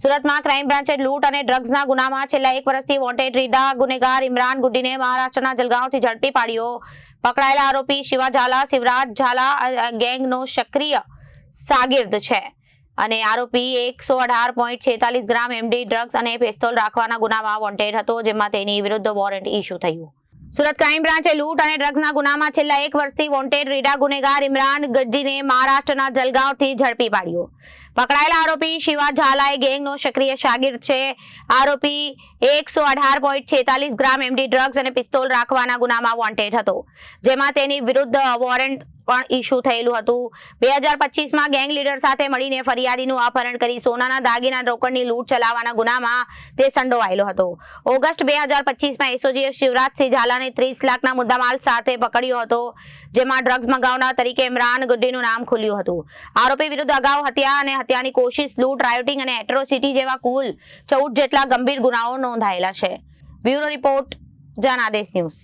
સુરતમાં ક્રાઇમ બ્રાન્ચે લૂંટ અને ડ્રગ્સના ગુનામાં છેલ્લા 1 વર્ષથી વોન્ટેડ રીઢા ગુનેગાર ઇમરાન ગુડ્ડીને મહારાષ્ટ્રના જલગાંવથી ઝડપી પાડ્યો. પકડાયેલા આરોપી શિવા ઝાલા શિવરાજ ઝાલા ગેંગનો સક્રિય શાગિર્દ છે અને આરોપી 118.46 ગ્રામ એમડી ડ્રગ્સ અને પિસ્તોલ રાખવાના ગુનામાં વોન્ટેડ હતો, જેમાં તેની વિરુદ્ધ વોરંટ ઇસ્યુ થયું. સુરત ક્રાઇમ બ્રાન્ચે લૂંટ અને ડ્રગ્સના ગુનામાં છેલ્લા 1 વર્ષથી વોન્ટેડ રીઢા ગુનેગાર ઇમરાન ગુડ્ડીને મહારાષ્ટ્રના જલગાંવથી ઝડપી પાડ્યો. પકડાયેલા આરોપી શિવા ઝાલા ગેંગનો સક્રિય શાગિર્દ છે. આરોપી 118.46 ગ્રામ એમડી ડ્રગ્સ અને પિસ્તોલ રાખવાના ગુનામાં વોન્ટેડ હતો, જેમાં તેની વિરુદ્ધ વોરંટ પણ ઇસ્યુ થયેલું હતું. 2025માં ગેંગ લીડર સાથે મળીને ફરિયાદીનું અપહરણ કરી સોનાના દાગીના રોકડની લૂંટ ચલાવવાના ગુનામાં તે સંડોવાયેલો હતો. ઓગસ્ટ 2025માં એસઓજીએ શિવરાજસિંહ ઝાલાને 30 લાખના મુદ્દામાલ સાથે પકડ્યો હતો, જેમાં ડ્રગ્સ મંગાવનાર તરીકે ઇમરાન ગુડ્ડીનું નામ ખુલ્યું હતું. આરોપી વિરુદ્ધ અગાઉ હત્યા અને હત્યાની કોશિશ, લૂંટ, રાયોટિંગ અને એટ્રોસિટી જેવા કુલ 14 જેટલા ગંભીર ગુનાઓ નોંધાયેલા છે. Bureau report, Janadesh news.